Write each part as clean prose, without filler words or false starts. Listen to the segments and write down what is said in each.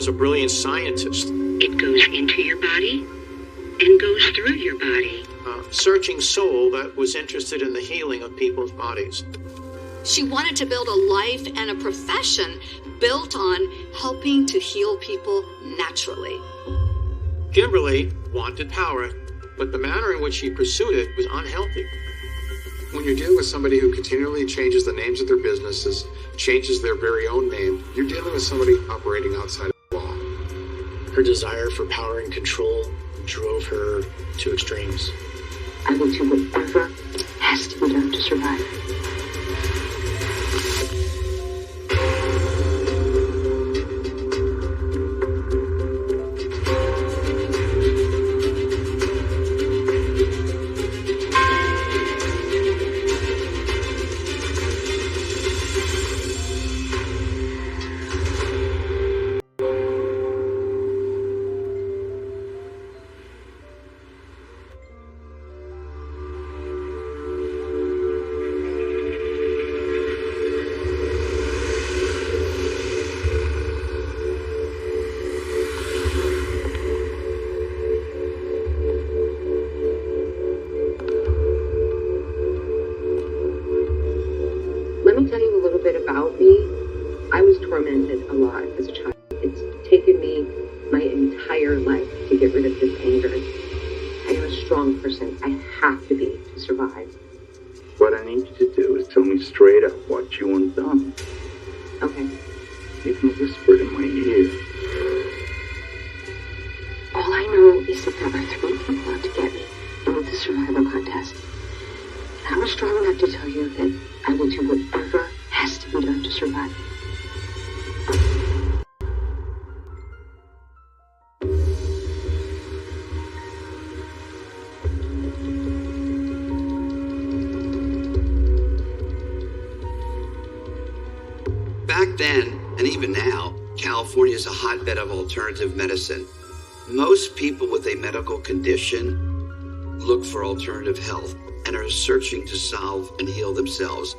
was a brilliant scientist. It goes into your body and goes through your body. A searching soul that was interested in the healing of people's bodies. She wanted to build a life and a profession built on helping to heal people naturally. Kimberly wanted power, but the manner in which she pursued it was unhealthy. When you're dealing with somebody who continually changes the names of their businesses, changes their very own name, you're dealing with somebody operating outside of the law. Her desire for power and control drove her to extremes. I will do whatever has to be done to survive. Let me tell you a little bit about me. I was tormented a lot as a child. It's taken me my entire life to get rid of this anger. I am a strong person. I have to be to survive. What I need you to do is tell me straight up what you want done. Okay. You can whisper it in my ear. All I know is that there are 3 people out to get me in the survival contest. And I'm strong enough to tell you that I will do whatever has to be done to survive. Back then, and even now, California is a hotbed of alternative medicine. Most people with a medical condition look for alternative health and are searching to solve and heal themselves.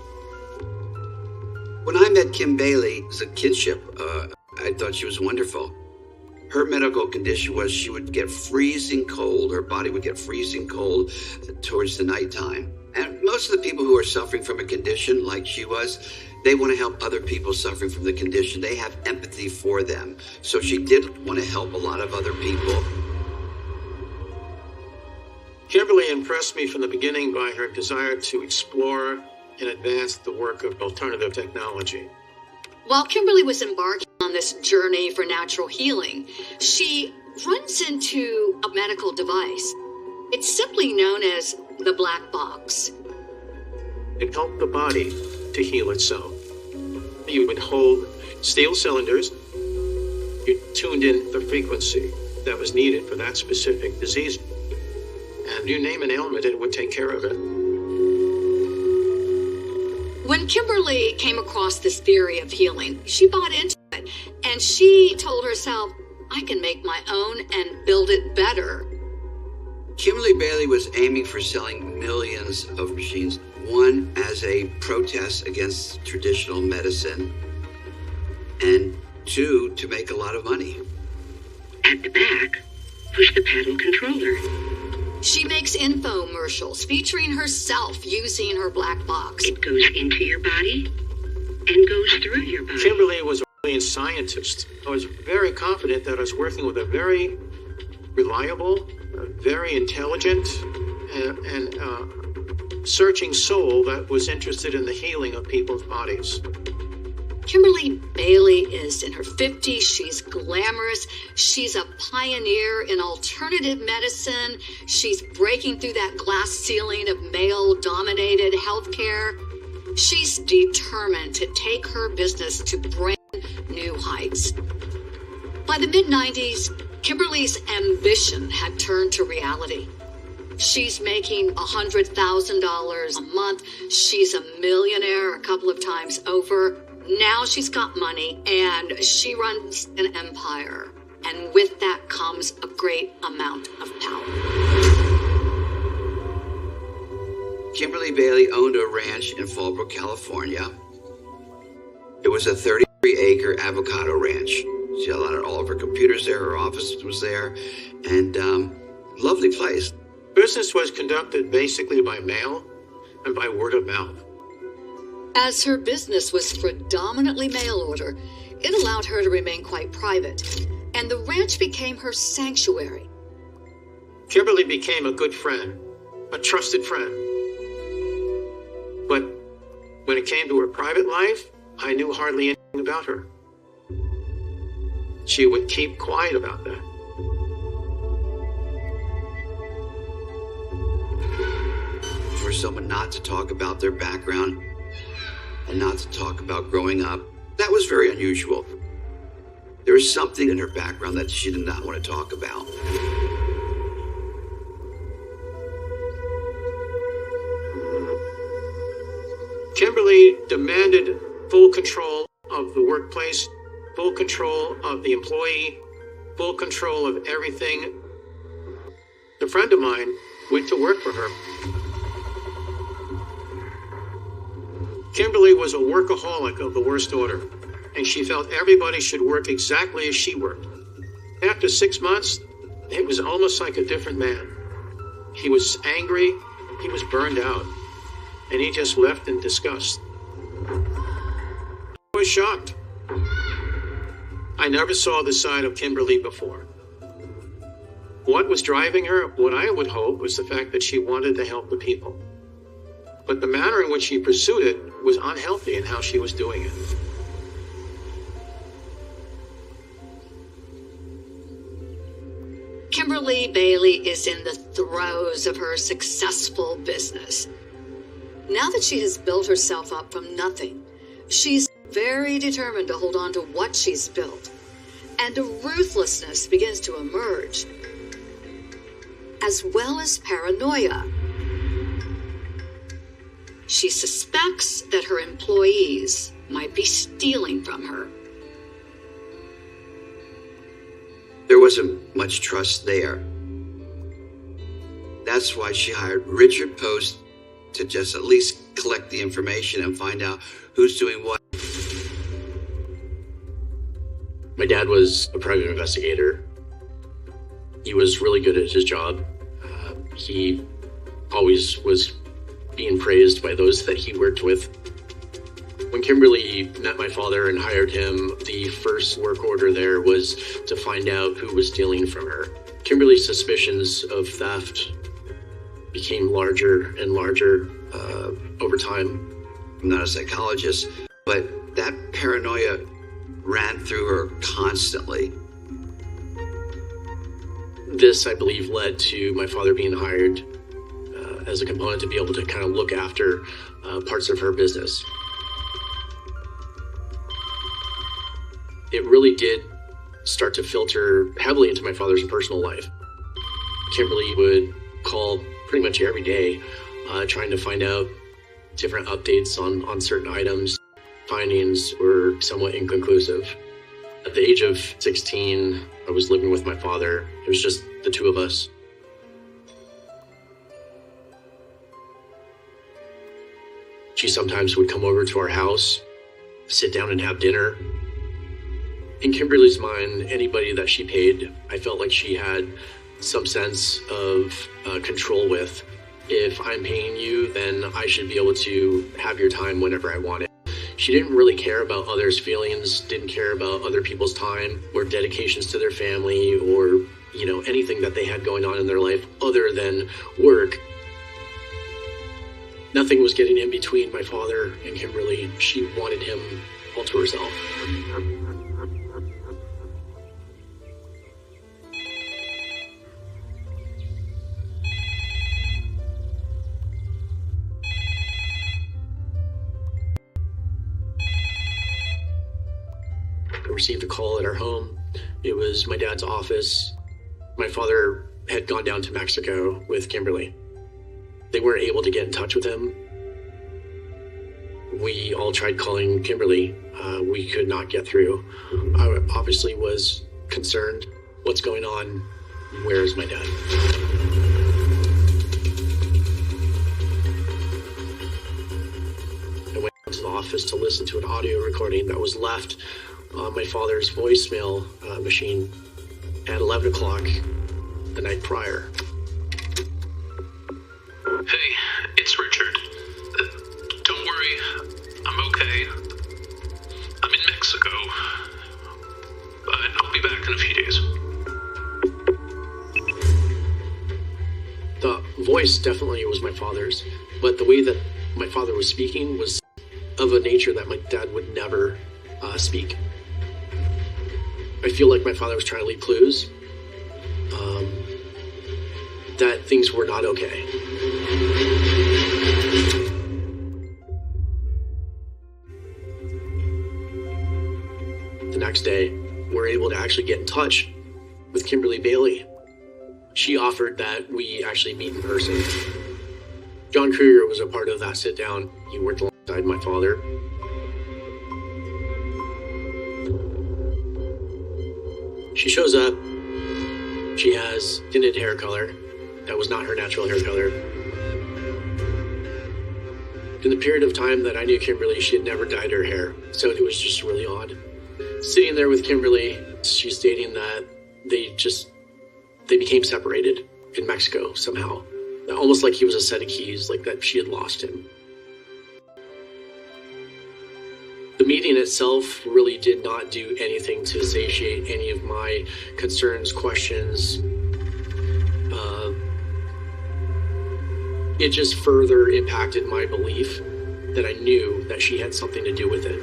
When I met Kim Bailey as a kinship, I thought she was wonderful. Her medical condition was she would get freezing cold. Her body would get freezing cold towards the nighttime. And most of the people who are suffering from a condition like she was, they want to help other people suffering from the condition. They have empathy for them. So she did want to help a lot of other people. Kimberly impressed me from the beginning by her desire to explore and advance the work of alternative technology. While Kimberly was embarking on this journey for natural healing, she runs into a medical device. It's simply known as the black box. It helped the body to heal itself. You would hold steel cylinders, you tuned in the frequency that was needed for that specific disease, and you name an ailment, it would take care of it. When Kimberly came across this theory of healing, she bought into it, and she told herself, I can make my own and build it better. Kimberly Bailey was aiming for selling millions of machines, one as a protest against traditional medicine, and 2, to make a lot of money. At the back, push the paddle controller. She makes infomercials featuring herself using her black box. It goes into your body and goes through your body. Kimberly was a brilliant scientist. I was very confident that I was working with a very reliable, very intelligent, and searching soul that was interested in the healing of people's bodies. Kimberly Bailey is in her 50s. She's glamorous. She's a pioneer in alternative medicine. She's breaking through that glass ceiling of male-dominated healthcare. She's determined to take her business to brand new heights. By the mid-90s, Kimberly's ambition had turned to reality. She's making $100,000 a month. She's a millionaire a couple of times over. Now she's got money and she runs an empire. And with that comes a great amount of power. Kimberly Bailey owned a ranch in Fallbrook, California. It was a 33-acre avocado ranch. She had all of her computers there, her office was there, and lovely place. Business was conducted basically by mail and by word of mouth. As her business was predominantly mail order, it allowed her to remain quite private, and the ranch became her sanctuary. Kimberly became a good friend, a trusted friend. But when it came to her private life, I knew hardly anything about her. She would keep quiet about that. For someone not to talk about their background and not to talk about growing up, that was very unusual. There was something in her background that she did not want to talk about. Kimberly demanded full control of the workplace, full control of the employee, full control of everything. A friend of mine went to work for her. Kimberly was a workaholic of the worst order, and she felt everybody should work exactly as she worked. After 6 months, it was almost like a different man. He was angry, he was burned out, and he just left in disgust. I was shocked. I never saw this side of Kimberly before. What was driving her? What I would hope was the fact that she wanted to help the people. But the manner in which she pursued it was unhealthy in how she was doing it. Kimberly Bailey is in the throes of her successful business. Now that she has built herself up from nothing, she's very determined to hold on to what she's built, and a ruthlessness begins to emerge, as well as paranoia. She suspects that her employees might be stealing from her. There wasn't much trust there. That's why she hired Richard Post to just at least collect the information and find out who's doing what. My dad was a private investigator. He was really good at his job. He always was being praised by those that he worked with. When Kimberly met my father and hired him, the first work order there was to find out who was stealing from her. Kimberly's suspicions of theft became larger and larger over time. I'm not a psychologist, but that paranoia ran through her constantly. This, I believe, led to my father being hired as a component to be able to kind of look after parts of her business. It really did start to filter heavily into my father's personal life. Kimberly would call pretty much every day, trying to find out different updates on certain items. Findings were somewhat inconclusive. At the age of 16, I was living with my father. It was just the two of us. She sometimes would come over to our house, sit down and have dinner. In Kimberly's mind, anybody that she paid, I felt like she had some sense of control with. If I'm paying you, then I should be able to have your time whenever I want it. She didn't really care about others' feelings, didn't care about other people's time or dedications to their family or, anything that they had going on in their life other than work. Nothing was getting in between my father and Kimberly. She wanted him all to herself. I received a call at our home. It was my dad's office. My father had gone down to Mexico with Kimberly. They weren't able to get in touch with him. We all tried calling Kimberly. We could not get through. I obviously was concerned. What's going on? Where is my dad? I went to the office to listen to an audio recording that was left on my father's voicemail machine at 11 o'clock the night prior. Hey, it's Richard. Don't worry, I'm okay. I'm in Mexico, but I'll be back in a few days. The voice definitely was my father's, but the way that my father was speaking was of a nature that my dad would never speak. I feel like my father was trying to leave clues that things were not okay. The next day, we were able to actually get in touch with Kimberly Bailey. She offered that we actually meet in person. John Kruger was a part of that sit down. He worked alongside my father. She shows up. She has tinted hair color. That was not her natural hair color. In the period of time that I knew Kimberly, she had never dyed her hair, so it was just really odd. Sitting there with Kimberly, she's stating that they became separated in Mexico somehow. Almost like he was a set of keys, like that she had lost him. The meeting itself really did not do anything to satiate any of my concerns, questions. It just further impacted my belief that I knew that she had something to do with it.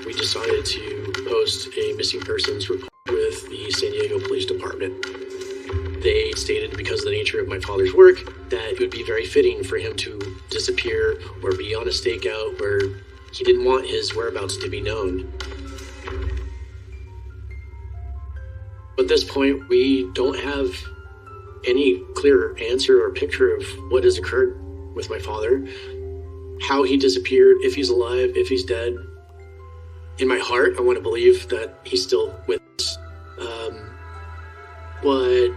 We decided to post a missing persons report with the San Diego Police Department. They stated because of the nature of my father's work that it would be very fitting for him to disappear or be on a stakeout where he didn't want his whereabouts to be known. But at this point, we don't have any clear answer or picture of what has occurred with my father, how he disappeared, if he's alive, if he's dead. In my heart, I want to believe that he's still with us. But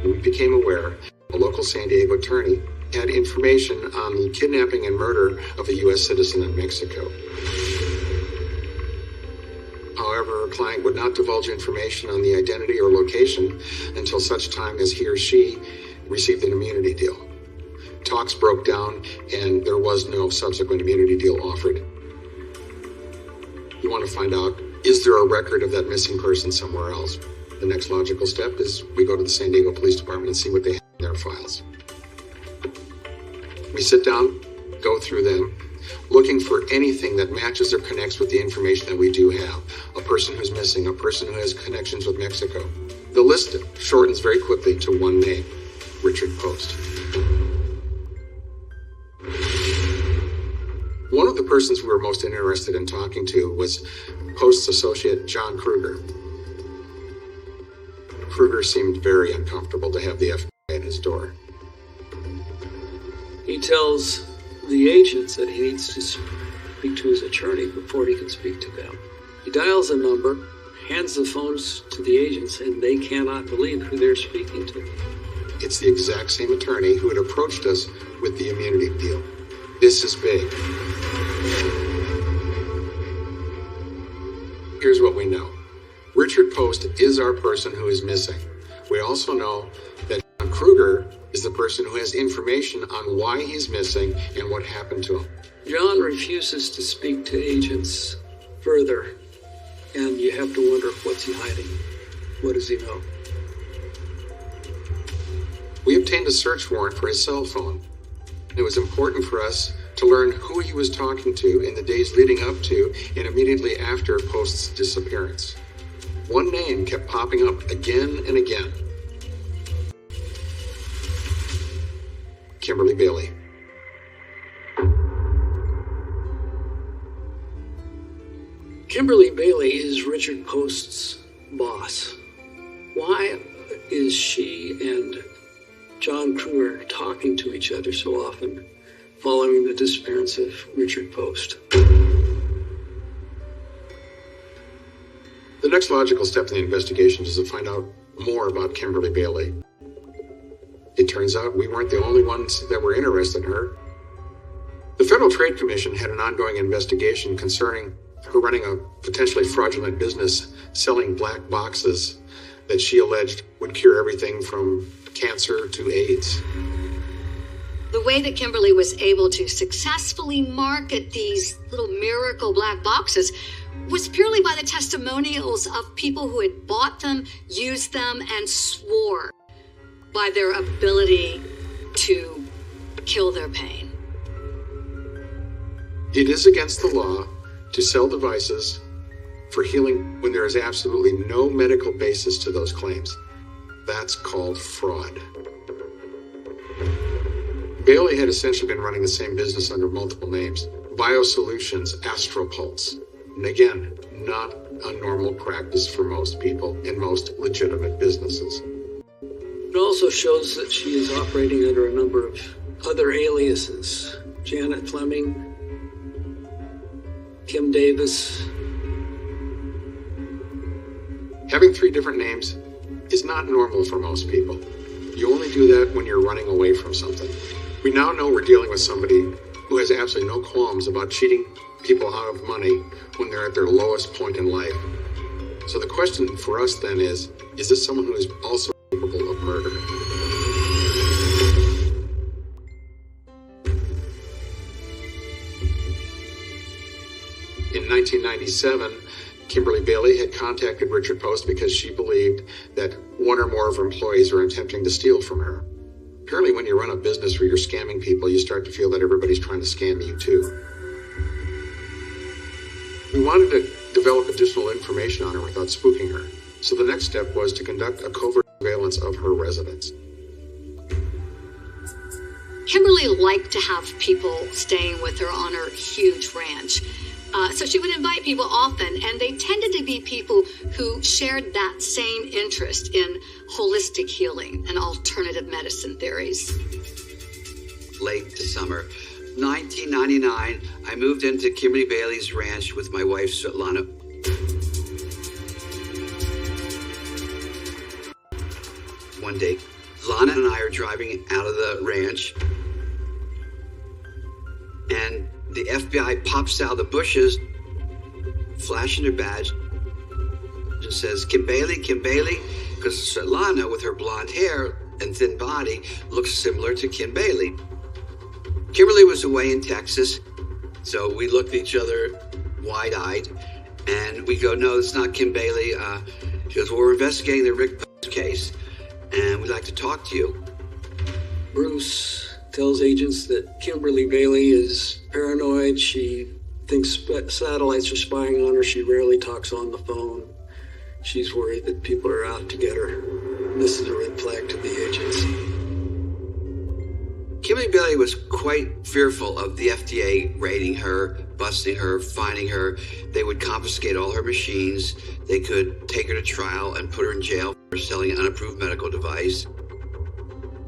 we became aware a local San Diego attorney had information on the kidnapping and murder of a U.S. citizen in Mexico. However, our client would not divulge information on the identity or location until such time as he or she received an immunity deal. Talks broke down and there was no subsequent immunity deal offered. You want to find out, is there a record of that missing person somewhere else? The next logical step is we go to the San Diego Police Department and see what they have in their files. We sit down, go through them, looking for anything that matches or connects with the information that we do have. A person who's missing, a person who has connections with Mexico. The list shortens very quickly to one name, Richard Post. One of the persons we were most interested in talking to was Post's associate, John Kruger. Kruger seemed very uncomfortable to have the FBI at his door. He tells the agents that he needs to speak to his attorney before he can speak to them. He dials a number, hands the phones to the agents, and they cannot believe who they're speaking to. It's the exact same attorney who had approached us with the immunity deal. This is big. Here's what we know. Richard Post is our person who is missing. We also know that John Kruger is the person who has information on why he's missing and what happened to him. John refuses to speak to agents further, and you have to wonder, what's he hiding? What does he know? We obtained a search warrant for his cell phone. It was important for us to learn who he was talking to in the days leading up to and immediately after Post's disappearance. One name kept popping up again and again. Kimberly Bailey. Kimberly Bailey is Richard Post's boss. Why is she and John Kruger talking to each other so often following the disappearance of Richard Post? The next logical step in the investigation is to find out more about Kimberly Bailey. It turns out we weren't the only ones that were interested in her. The Federal Trade Commission had an ongoing investigation concerning her running a potentially fraudulent business selling black boxes that she alleged would cure everything from cancer to AIDS. The way that Kimberly was able to successfully market these little miracle black boxes was purely by the testimonials of people who had bought them, used them, and swore by their ability to kill their pain. It is against the law to sell devices for healing when there is absolutely no medical basis to those claims. That's called fraud. Bailey had essentially been running the same business under multiple names. BioSolutions, Astropulse. And again, not a normal practice for most people in most legitimate businesses. It also shows that she is operating under a number of other aliases. Janet Fleming, Kim Davis. Having 3 different names is not normal for most people. You only do that when you're running away from something. We now know we're dealing with somebody who has absolutely no qualms about cheating people out of money when they're at their lowest point in life. So the question for us then is this someone who is also capable of murder? In 1997, Kimberly Bailey had contacted Richard Post because she believed that one or more of her employees were attempting to steal from her. Apparently, when you run a business where you're scamming people, you start to feel that everybody's trying to scam you too. We wanted to develop additional information on her without spooking her. So the next step was to conduct a covert surveillance of her residence. Kimberly liked to have people staying with her on her huge ranch. So she would invite people often, and they tended to be people who shared that same interest in holistic healing and alternative medicine theories. Late summer 1999, I moved into Kimberly Bailey's ranch with my wife, Svetlana. One day, Lana and I are driving out of the ranch, and the FBI pops out of the bushes, flashing their badge, and says, Kim Bailey, because Svetlana, with her blonde hair and thin body, looks similar to Kim Bailey. Kimberly was away in Texas, so we looked at each other wide-eyed, and we go, no, it's not Kim Bailey. She goes, well, we're investigating the Rick Post case, and we'd like to talk to you. Bruce tells agents that Kimberly Bailey is paranoid. She thinks satellites are spying on her. She rarely talks on the phone. She's worried that people are out to get her. This is a red flag to the agents. Kimberly Bailey was quite fearful of the FDA raiding her, busting her, finding her. They would confiscate all her machines. They could take her to trial and put her in jail for selling an unapproved medical device.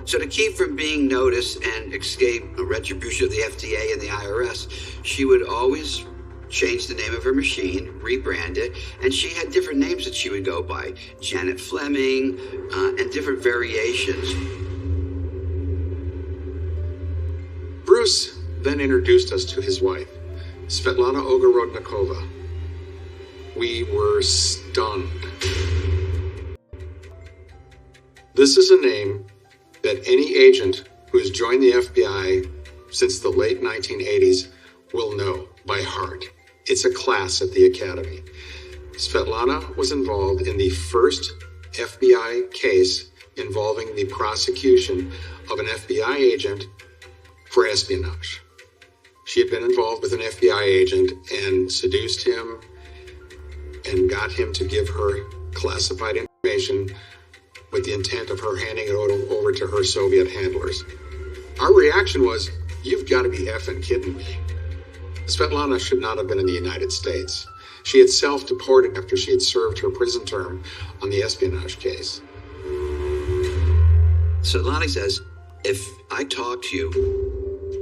So to keep from being noticed and escape a retribution of the FDA and the IRS, she would always change the name of her machine, rebrand it, and she had different names that she would go by. Janet Fleming, and different variations. Bruce then introduced us to his wife, Svetlana Ogorodnikova. We were stunned. This is a name that any agent who has joined the FBI since the late 1980s will know by heart. It's a class at the Academy. Svetlana was involved in the first FBI case involving the prosecution of an FBI agent for espionage. She had been involved with an FBI agent and seduced him and got him to give her classified information with the intent of her handing it over to her Soviet handlers. Our reaction was, you've got to be effing kidding me. Svetlana should not have been in the United States. She had self-deported after she had served her prison term on the espionage case. Svetlana says, if I talk to you,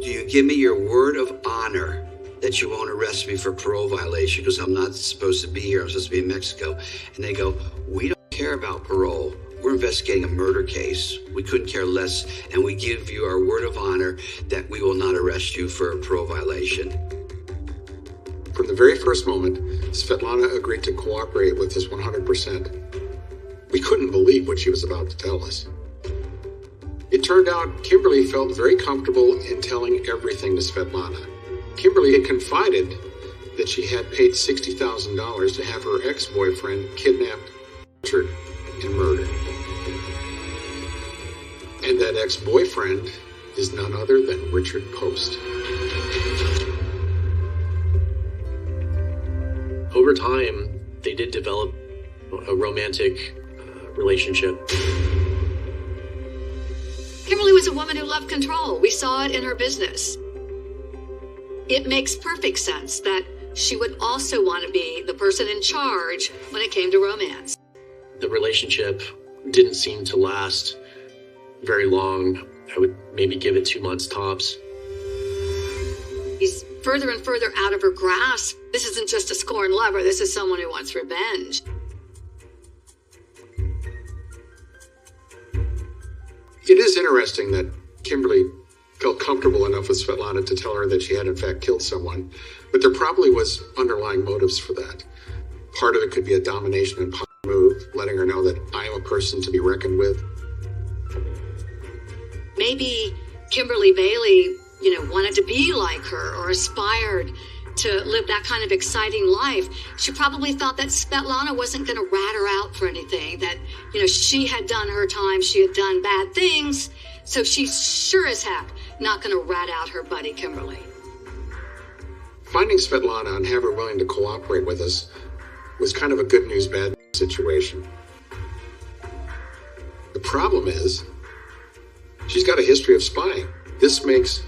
do you give me your word of honor that you won't arrest me for parole violation because I'm not supposed to be here, I'm supposed to be in Mexico? And they go, we don't care about parole. We're investigating a murder case. We couldn't care less, and we give you our word of honor that we will not arrest you for a parole violation. From the very first moment, Svetlana agreed to cooperate with us 100%. We couldn't believe what she was about to tell us. It turned out Kimberly felt very comfortable in telling everything to Svetlana. Kimberly had confided that she had paid $60,000 to have her ex-boyfriend kidnapped, tortured, and murdered. And that ex-boyfriend is none other than Richard Post. Over time, they did develop a romantic relationship. Kimberly was a woman who loved control. We saw it in her business. It makes perfect sense that she would also want to be the person in charge when it came to romance. The relationship didn't seem to last very long. I would maybe give it 2 months tops. He's further and further out of her grasp. This isn't just a scorned lover. This is someone who wants revenge. It is interesting that Kimberly felt comfortable enough with Svetlana to tell her that she had in fact killed someone, but there probably was underlying motives for that. Part of it could be a domination and power move, letting her know that I am a person to be reckoned with. Maybe Kimberly Bailey, wanted to be like her or aspired to live that kind of exciting life. She probably thought that Svetlana wasn't going to rat her out for anything, that, she had done her time, she had done bad things, so she's sure as heck not going to rat out her buddy Kimberly. Finding Svetlana and have her willing to cooperate with us was kind of a good news, bad news situation. The problem is, she's got a history of spying. This makes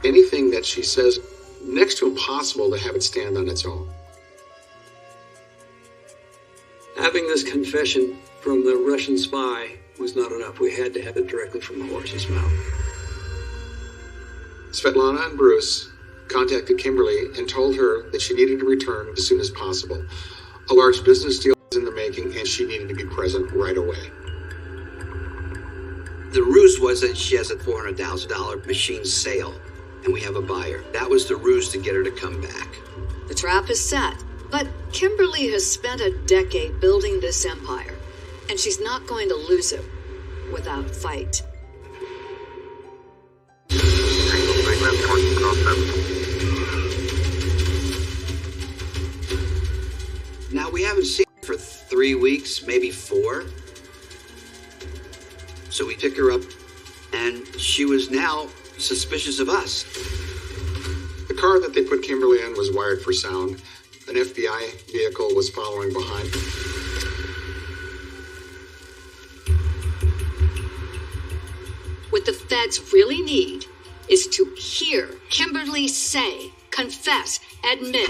anything that she says next to impossible to have it stand on its own. Having this confession from the Russian spy was not enough. We had to have it directly from the horse's mouth. Svetlana and Bruce contacted Kimberly and told her that she needed to return as soon as possible. A large business deal was in the making, and she needed to be present right away. The ruse was that she has a $400,000 machine sale, and we have a buyer. That was the ruse to get her to come back. The trap is set, but Kimberly has spent a decade building this empire, and she's not going to lose it without a fight. Now, we haven't seen her for 3 weeks, maybe 4. So we pick her up, and she was now suspicious of us. The car that they put Kimberly in was wired for sound. An FBI vehicle was following behind. What the feds really need is to hear Kimberly say, confess, admit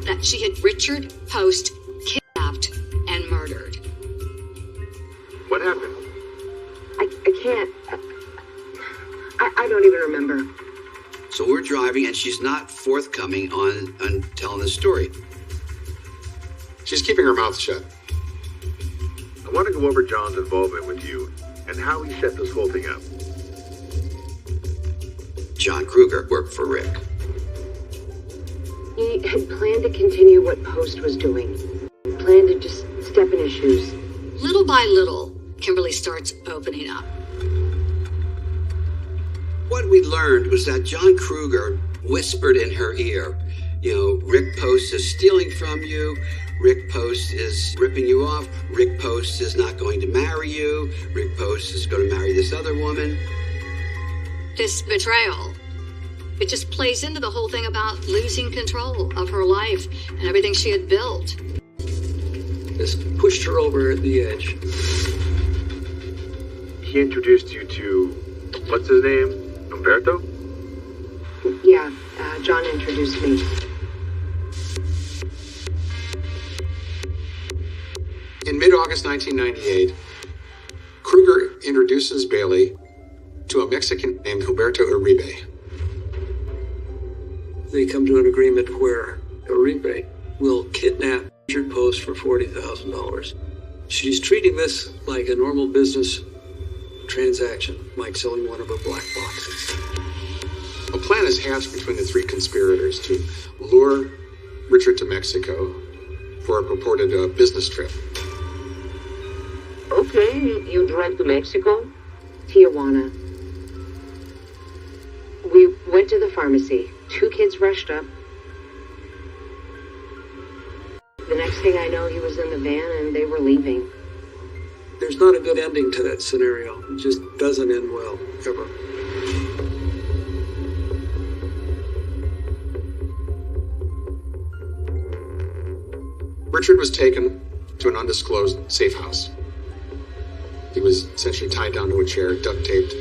that she had Richard Post kidnapped and murdered. What happened? I can't. I don't even remember. So we're driving, and she's not forthcoming on telling the story. She's keeping her mouth shut. I want to go over John's involvement with you and how he set this whole thing up. John Kruger worked for Rick. He had planned to continue what Post was doing. Planned to just step in his shoes. Little by little, Kimberly starts opening up. What we learned was that John Kruger whispered in her ear, Rick Post is stealing from you. Rick Post is ripping you off. Rick Post is not going to marry you. Rick Post is going to marry this other woman. This betrayal, it just plays into the whole thing about losing control of her life and everything she had built. This pushed her over the edge. He introduced you to, what's his name? Umberto? Yeah, John introduced me. In mid-August 1998, Kruger introduces Bailey to a Mexican named Humberto Uribe. They come to an agreement where Uribe will kidnap Richard Post for $40,000. She's treating this like a normal business transaction, like selling one of her black boxes. A plan is hatched between the three conspirators to lure Richard to Mexico for a purported business trip. Okay, you drive to Mexico? Tijuana. We went to the pharmacy. 2 kids rushed up. The next thing I know, he was in the van and they were leaving. There's not a good ending to that scenario. It just doesn't end well, ever. Richard was taken to an undisclosed safe house. He was essentially tied down to a chair, duct taped.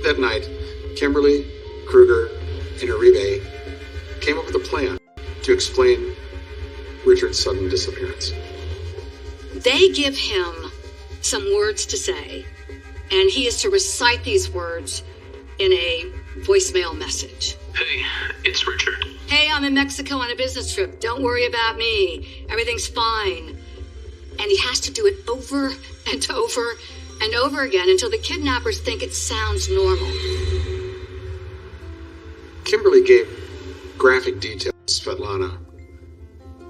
That night, Kimberly, Kruger, and Uribe came up with a plan to explain Richard's sudden disappearance. They give him some words to say, and he is to recite these words in a voicemail message. Hey, it's Richard. Hey, I'm in Mexico on a business trip. Don't worry about me. Everything's fine. And he has to do it over and over and over again until the kidnappers think it sounds normal. Kimberly gave graphic details to Svetlana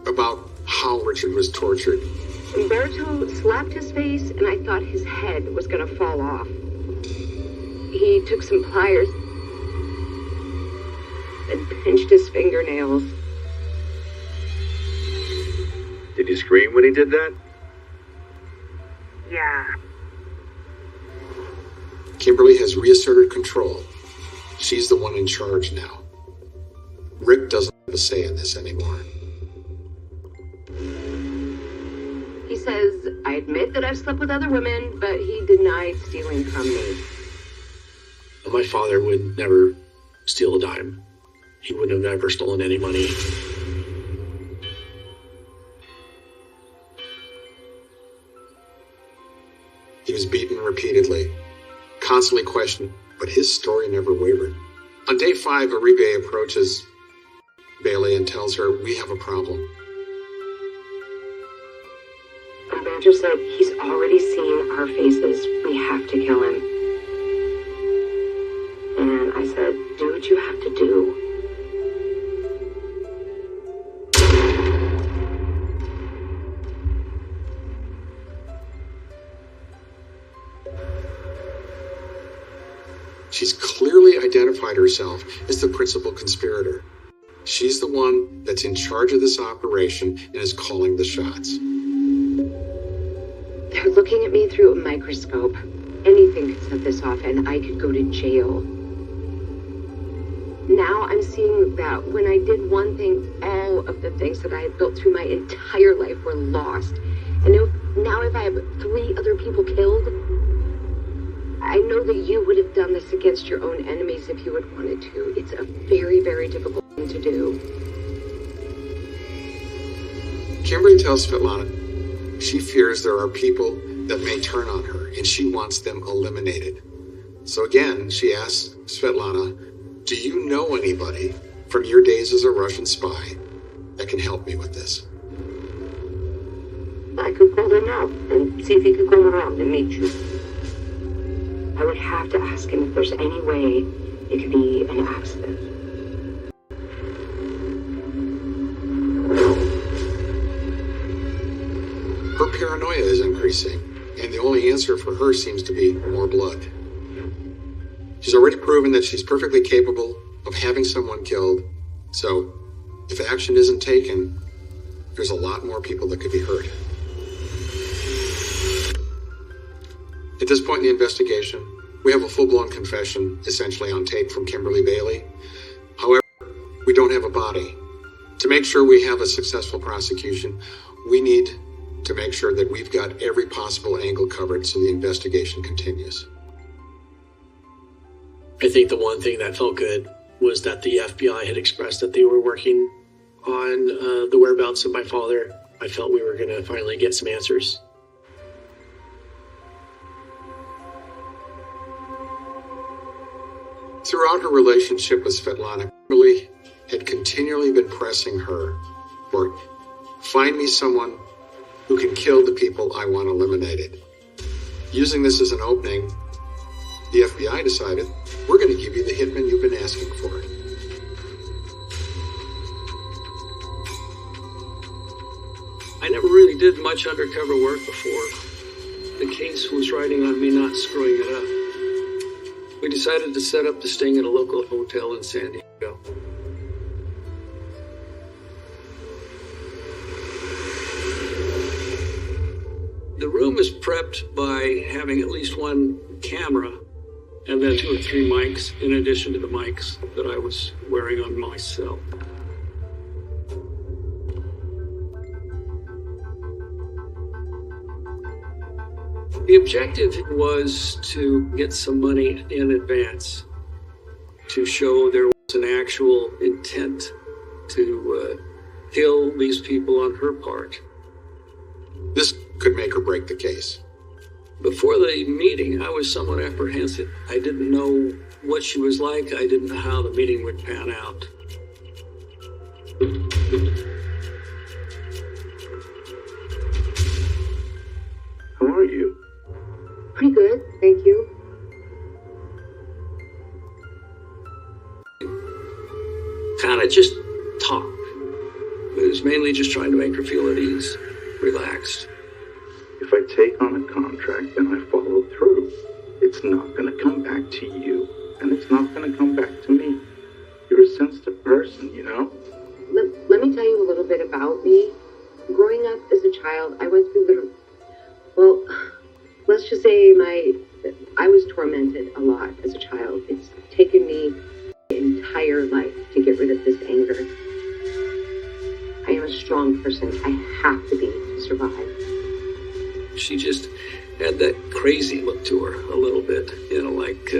about how Richard was tortured. Humberto slapped his face and I thought his head was going to fall off. He took some pliers and pinched his fingernails. Did you scream when he did that? Yeah. Kimberly has reasserted control. She's the one in charge now. Rick doesn't have a say in this anymore. He says, I admit that I've slept with other women, but he denied stealing from me. My father would never steal a dime. He wouldn't have ever stolen any money. He was beaten repeatedly, constantly questioned, but his story never wavered. On day 5, Uribe approaches Bailey and tells her, we have a problem. Humberto said, he's already seen our faces. We have to kill him. And I said, do what you have to do. She's clearly identified herself as the principal conspirator. She's the one that's in charge of this operation and is calling the shots. They're looking at me through a microscope. Anything could set this off and I could go to jail. Now I'm seeing that when I did one thing, all of the things that I had built through my entire life were lost. And now if I have 3 other people killed, I know that you would have done this against your own enemies if you had wanted to. It's a very, very difficult thing to do. Kimberly tells Svetlana she fears there are people that may turn on her and she wants them eliminated. So again, she asks Svetlana, do you know anybody from your days as a Russian spy that can help me with this? I could call him now and see if he could come around and meet you. I would have to ask him if there's any way it could be an accident. Her paranoia is increasing, and the only answer for her seems to be more blood. She's already proven that she's perfectly capable of having someone killed, so if action isn't taken, there's a lot more people that could be hurt. At this point in the investigation, we have a full-blown confession, essentially on tape from Kimberly Bailey. However, we don't have a body. To make sure we have a successful prosecution, we need to make sure that we've got every possible angle covered so the investigation continues. I think the one thing that felt good was that the FBI had expressed that they were working on the whereabouts of my father. I felt we were going to finally get some answers. Throughout her relationship with Svetlana, Kimberly had continually been pressing her for, find me someone who can kill the people I want eliminated. Using this as an opening, the FBI decided, we're going to give you the hitman you've been asking for. I never really did much undercover work before. The case was riding on me not screwing it up. We decided to set up the sting at a local hotel in San Diego. The room is prepped by having at least one camera and then 2 or 3 mics in addition to the mics that I was wearing on myself. The objective was to get some money in advance to show there was an actual intent to kill these people on her part. This could make or break the case. Before the meeting, I was somewhat apprehensive. I didn't know what she was like. I didn't know how the meeting would pan out. How are you? Pretty good, thank you. Kind of just talk. It was mainly just trying to make her feel at ease, relaxed. If I take on a contract and I follow through, it's not going to come back to you, and it's not going to come back to me. You're a sensitive person, you know? Let me tell you a little bit about me. Growing up as a child, I went through well, let's just say I was tormented a lot as a child. It's taken me my entire life to get rid of this anger. I am a strong person. I have to be to survive. She just had that crazy look to her a little bit, like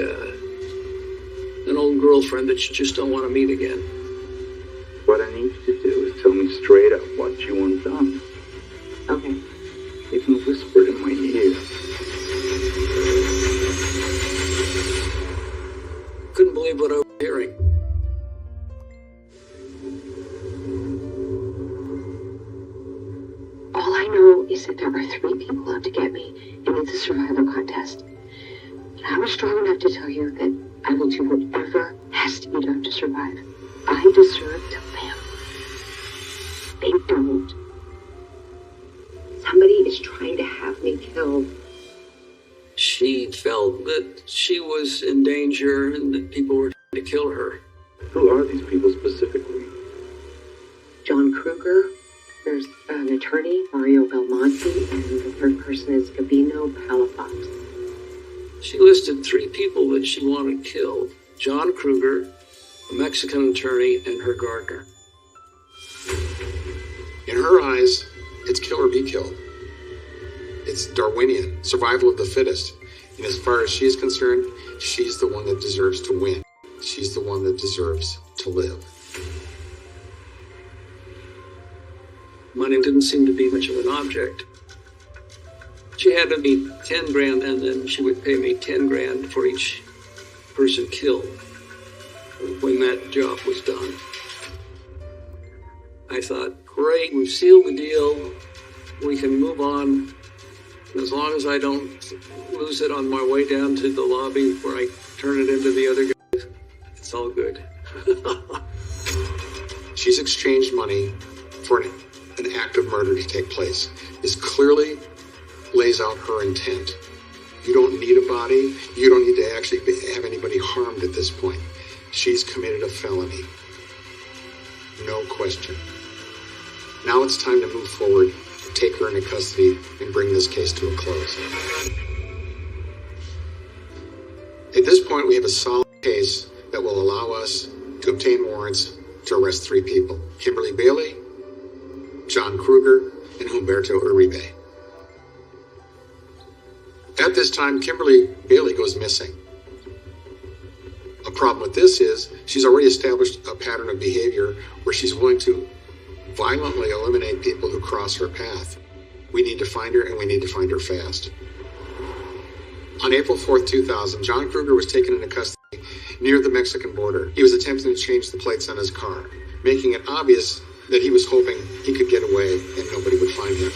an old girlfriend that you just don't want to meet again. What I need you to do is tell me straight up what you want done. Okay. Even whispered in my ear. Couldn't believe what I was hearing. All I know is that there are 3 people out to get me, and it's a survival contest. I was strong enough to tell you that I will do whatever has to be done to survive. I deserve to live. They don't. Somebody is trying to have me killed. She felt that she was in danger and that people were trying to kill her. Who are these people specifically? John Kruger, there's an attorney, Mario Belmonte, and the third person is Gabino Palafox. She listed 3 people that she wanted killed. John Kruger, a Mexican attorney, and her gardener. In her eyes, it's kill or be killed. It's Darwinian, survival of the fittest. And as far as she's concerned, she's the one that deserves to win. She's the one that deserves to live. Money didn't seem to be much of an object. She had me 10 grand, and then she would pay me 10 grand for each person killed when that job was done. I thought, great, we've sealed the deal. We can move on. As long as I don't lose it on my way down to the lobby where I turn it into the other guys, it's all good. She's exchanged money for an act of murder to take place. This clearly lays out her intent. You don't need a body. You don't need to actually have anybody harmed at this point. She's committed a felony. No question. Now it's time to move forward, take her into custody, and bring this case to a close. At this point, we have a solid case that will allow us to obtain warrants to arrest 3 people: Kimberly Bailey, John Kruger, and Humberto Uribe. At this time, Kimberly Bailey goes missing. A problem with this is she's already established a pattern of behavior where she's willing to violently eliminate people who cross her path. We need to find her, and we need to find her fast. On April 4th, 2000, John Kruger was taken into custody near the Mexican border. He was attempting to change the plates on his car, making it obvious that he was hoping he could get away and nobody would find him.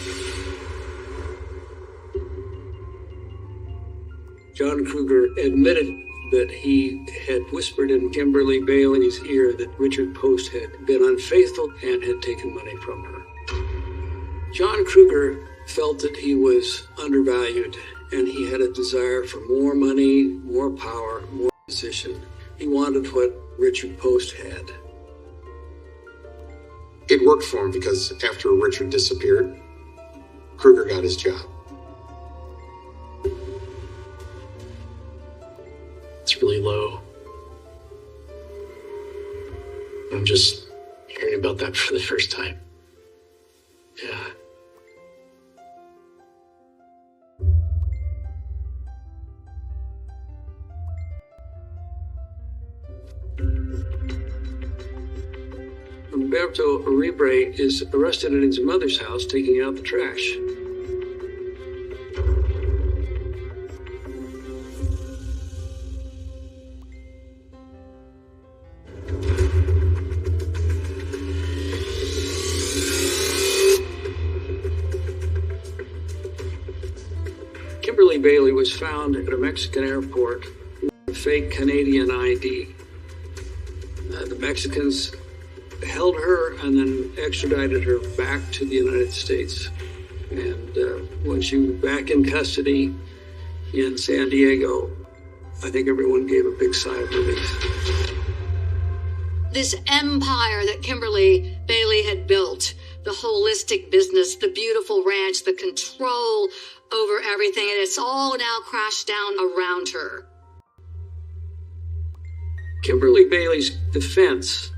John Kruger admitted that he had whispered in Kimberly Bailey's ear that Richard Post had been unfaithful and had taken money from her. John Kruger felt that he was undervalued, and he had a desire for more money, more power, more position. He wanted what Richard Post had. It worked for him because after Richard disappeared, Kruger got his job. It's really low. I'm just hearing about that for the first time. Yeah. Humberto Uribe is arrested at his mother's house taking out the trash. Kimberly Bailey was found at a Mexican airport with a fake Canadian ID. The Mexicans held her and then extradited her back to the United States. And when she was back in custody in San Diego, I think everyone gave a big sigh of relief. This empire that Kimberly Bailey had built, the holistic business, the beautiful ranch, the control over everything, and it's all now crashed down around her. Kimberly Bailey's defense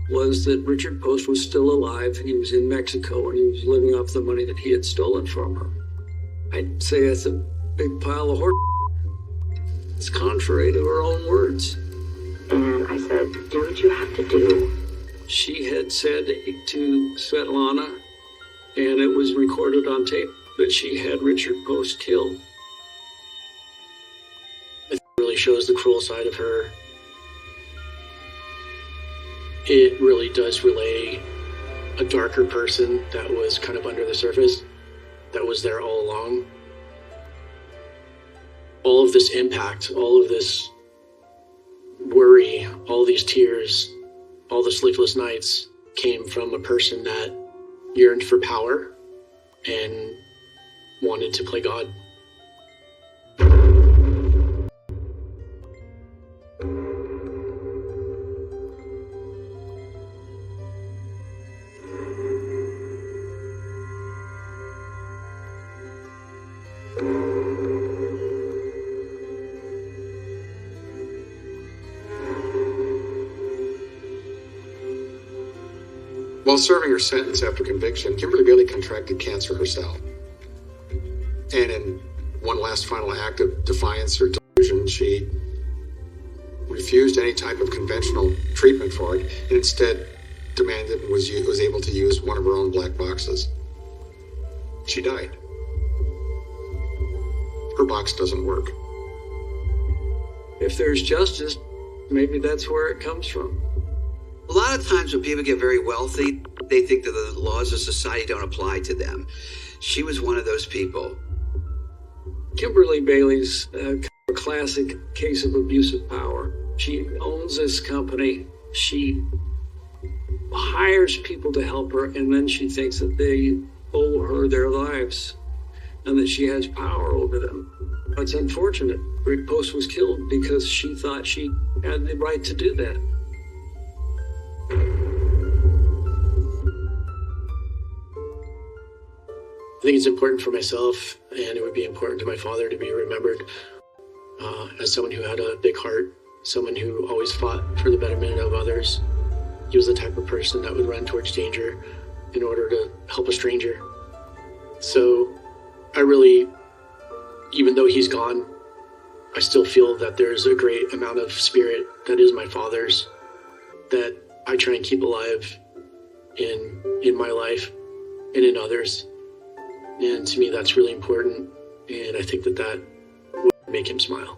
was that Richard Post was still alive. He was in Mexico and he was living off the money that he had stolen from her. I'd say that's a big pile of horse. It's contrary to her own words. And I said, do what you have to do. She had said to Svetlana, and it was recorded on tape, that she had Richard Post killed. It really shows the cruel side of her. It really does relay a darker person that was kind of under the surface, that was there all along. All of this impact, all of this worry, all these tears, all the sleepless nights came from a person that yearned for power and wanted to play God. While serving her sentence after conviction, Kimberly Bailey contracted cancer herself. And in one last final act of defiance or delusion, she refused any type of conventional treatment for it and instead demanded and was able to use one of her own black boxes. She died. Her box doesn't work. If there's justice, maybe that's where it comes from. A lot of times when people get very wealthy, they think that the laws of society don't apply to them. She was one of those people. Kimberly Bailey's a classic case of abuse of power. She owns this company. She hires people to help her, and then she thinks that they owe her their lives and that she has power over them. It's unfortunate. Rick Post was killed because she thought she had the right to do that. I think it's important for myself, and it would be important to my father to be remembered as someone who had a big heart, someone who always fought for the betterment of others. He was the type of person that would run towards danger in order to help a stranger. So I really, even though he's gone, I still feel that there's a great amount of spirit that is my father's that I try and keep alive in my life and in others. And to me, that's really important. And I think that would make him smile.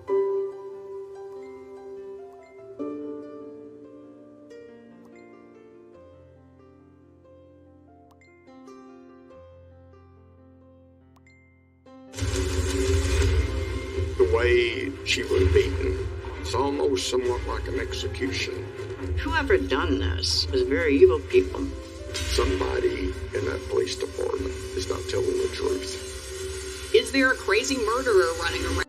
The way she was beaten, it's almost somewhat like an execution. Whoever done this was very evil people. Somebody in that police department is not telling the truth. Is there a crazy murderer running around?